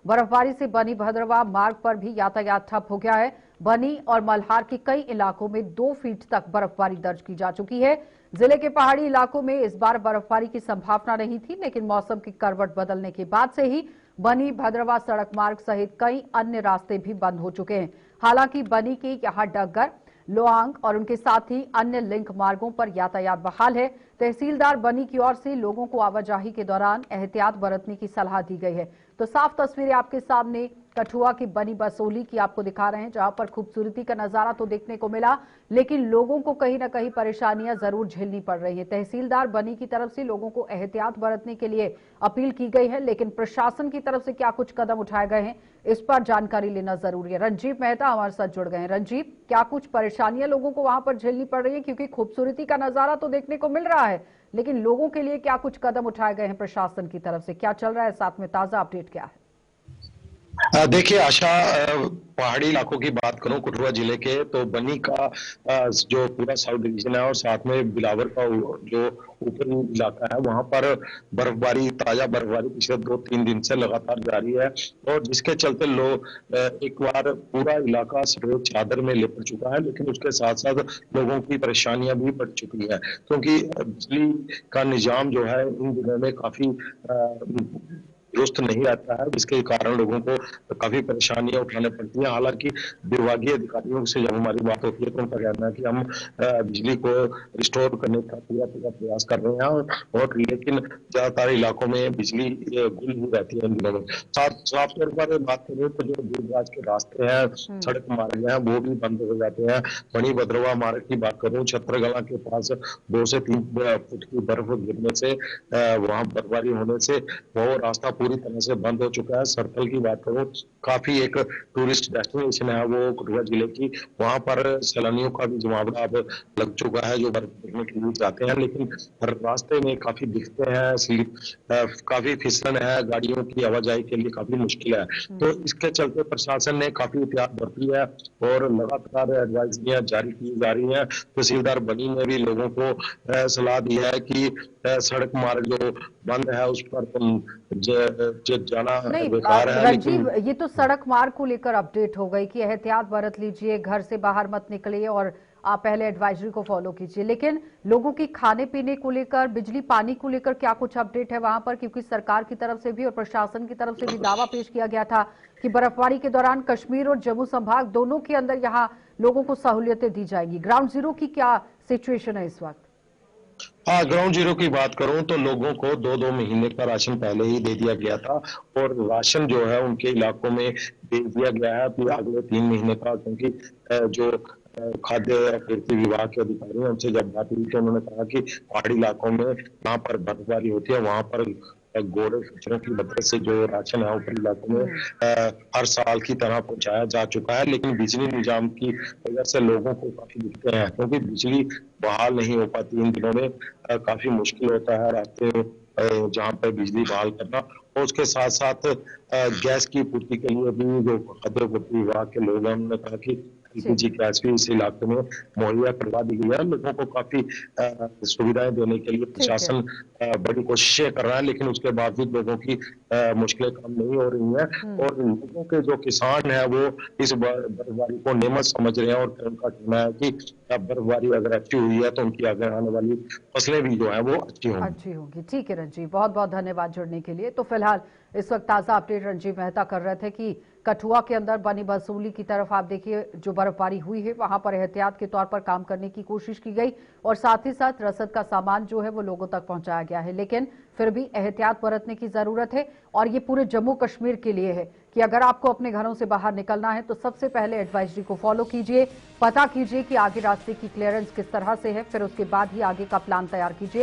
बर्फबारी से बनी भद्रवाह मार्ग पर भी यातायात ठप हो गया है। बनी और मल्हार के कई इलाकों में 2 फीट तक बर्फबारी दर्ज की जा चुकी है। जिले के पहाड़ी इलाकों में इस बार बर्फबारी की संभावना नहीं थी, लेकिन मौसम की करवट बदलने के बाद से ही बनी भद्रवाह सड़क मार्ग सहित कई अन्य रास्ते भी बंद हो चुके हैं। हालांकि बनी के यहां डग्गर, लोआंग और उनके साथ ही अन्य लिंक मार्गों पर यातायात बहाल है। तहसीलदार बनी की ओर से लोगों को आवाजाही के दौरान एहतियात बरतने की सलाह दी गई है। तो साफ तस्वीरें आपके सामने कठुआ की बनी बसोली की आपको दिखा रहे हैं, जहां पर खूबसूरती का नजारा तो देखने को मिला, लेकिन लोगों को कहीं ना कहीं परेशानियां जरूर झेलनी पड़ रही है। तहसीलदार बनी की तरफ से लोगों को एहतियात बरतने के लिए अपील की गई है, लेकिन प्रशासन की तरफ से क्या कुछ कदम उठाए गए हैं, इस पर जानकारी लेना जरूरी है। रंजीव मेहता हमारे साथ जुड़ गए हैं। रंजीव, क्या कुछ परेशानियां लोगों को वहां पर झेलनी पड़ रही है? क्योंकि खूबसूरती का नजारा तो देखने को मिल रहा है, लेकिन लोगों के लिए क्या कुछ कदम उठाए गए हैं प्रशासन की तरफ से? क्या चल रहा है, साथ में ताजा अपडेट क्या है? देखिए आशा, पहाड़ी इलाकों की बात करूं कठुआ जिले के, तो बनी का जो पूरा साउथ डिवीजन है और साथ में बिलावर का जो ऊपरी इलाका है, वहां पर ताजा बर्फबारी पिछले 2-3 दिन से लगातार जारी है। और जिसके चलते लोग एक बार पूरा इलाका सफेद चादर में लिपट चुका है, लेकिन उसके साथ साथ लोगों की परेशानियां भी बढ़ चुकी है, क्योंकि बिजली का निजाम जो है इन दिनों में काफी दुरुस्त नहीं रहता है, जिसके कारण लोगों को काफी परेशानियां उठाने पड़ती हैं। हालांकि विभागीय अधिकारियों से जब हमारी बात होती है तो उनका कहना है कि हम बिजली को रिस्टोर करने का पूरा प्रयास कर रहे हैं, और लेकिन ज्यादातर इलाकों में बिजली गुल ही रहती है इन दिनों में। साफ तौर पर बात करें तो जो दूरदराज के रास्ते हैं, सड़क मार्ग हैं, वो भी बंद हो जाते हैं। बनी भद्रवाह मार्ग की बात करूं, छत्रगला के पास 2 से 3 फुट की बर्फ गिरने से, वहां बर्फबारी होने से वो रास्ता पूरी तरह से बंद हो चुका है। सर्कल की बात करो, काफी एक टूरिस्ट डेस्टिनेशन है वो कठुआ जिले की, वहां पर सैलानियों का भी जमावड़ा अब लग चुका है जो बर्फ देखने के लिए जाते हैं, लेकिन रास्ते में काफी दिखते हैं, स्लिप काफी फिसलन है, गाड़ियों की आवाजाही के लिए काफी मुश्किल है। तो इसके चलते प्रशासन ने काफी एहतियात बरती है और लगातार एडवाइजरियां जारी की जा रही है। तहसीलदार बनी ने भी लोगों को सलाह दी है कि सड़क मार्ग जो बंद है उस पर तुम जाना नहीं बेकार है। रंजीव, ये तो सड़क मार्ग को लेकर अपडेट हो गई कि एहतियात बरत लीजिए, घर से बाहर मत निकलिए और आप पहले एडवाइजरी को फॉलो कीजिए, लेकिन लोगों की खाने पीने को लेकर, बिजली पानी को लेकर क्या कुछ अपडेट है वहां पर? क्योंकि सरकार की तरफ से भी और प्रशासन की तरफ से भी दावा पेश किया गया था कि बर्फबारी के दौरान कश्मीर और जम्मू संभाग दोनों के अंदर यहाँ लोगों को सहूलियतें दी जाएंगी। ग्राउंड जीरो की क्या सिचुएशन है इस वक्त? हाँ, ग्राउंड जीरो की बात करूं तो लोगों को 2-2 महीने का राशन पहले ही दे दिया गया था, और राशन जो है उनके इलाकों में दे दिया गया है अभी अगले 3 महीने का, क्योंकि जो खाद्य आपूर्ति विभाग के अधिकारी हैं उनसे जब बात हुई तो उन्होंने कहा कि पहाड़ी इलाकों में जहाँ पर बर्फबारी होती है वहां पर घोड़े खच्चरों की मदद से जो राशन है ऊपरी इलाकों में हर साल की तरह पहुंचाया जा चुका है। लेकिन बिजली निजाम की वजह से लोगों को काफी दिक्कतें हैं, क्योंकि बिजली बहाल नहीं हो पाती इन दिनों में, काफी मुश्किल होता है रास्ते जहाँ पर बिजली बहाल करना। और उसके साथ साथ गैस की पूर्ति के लिए भी जो खाद्य आपूर्ति विभाग के लोग हैं उन्होंने कहा कि एलपीजी गैस भी इस इलाके में मुहैया करवा दी गई है। लोगों को काफी सुविधाएं देने के लिए प्रशासन बड़ी कोशिशें कर रहा है, लेकिन उसके बावजूद लोगों की मुश्किलें कम नहीं हो रही हैं, और लोगों के जो किसान है वो इस बर्फबारी को नेमत समझ रहे हैं, और उनका कहना है कि बर्फबारी अगर अच्छी हुई है तो उनकी आगे आने वाली फसलें भी जो है वो अच्छी होंगी। ठीक है रंजीव, बहुत बहुत धन्यवाद जुड़ने के लिए। तो फिलहाल इस वक्त ताजा अपडेट रंजीव मेहता कर रहे थे कि कठुआ के अंदर बनी बसोली की तरफ आप देखिए जो बर्फबारी हुई है वहां पर एहतियात के तौर पर काम करने की कोशिश की गई, और साथ ही साथ रसद का सामान जो है वो लोगों तक पहुंचाया गया है, लेकिन फिर भी एहतियात बरतने की जरूरत है। और ये पूरे जम्मू कश्मीर के लिए है कि अगर आपको अपने घरों से बाहर निकलना है तो सबसे पहले एडवाइजरी को फॉलो कीजिए, पता कीजिए कि आगे रास्ते की क्लियरेंस किस तरह से है, फिर उसके बाद ही आगे का प्लान तैयार कीजिए।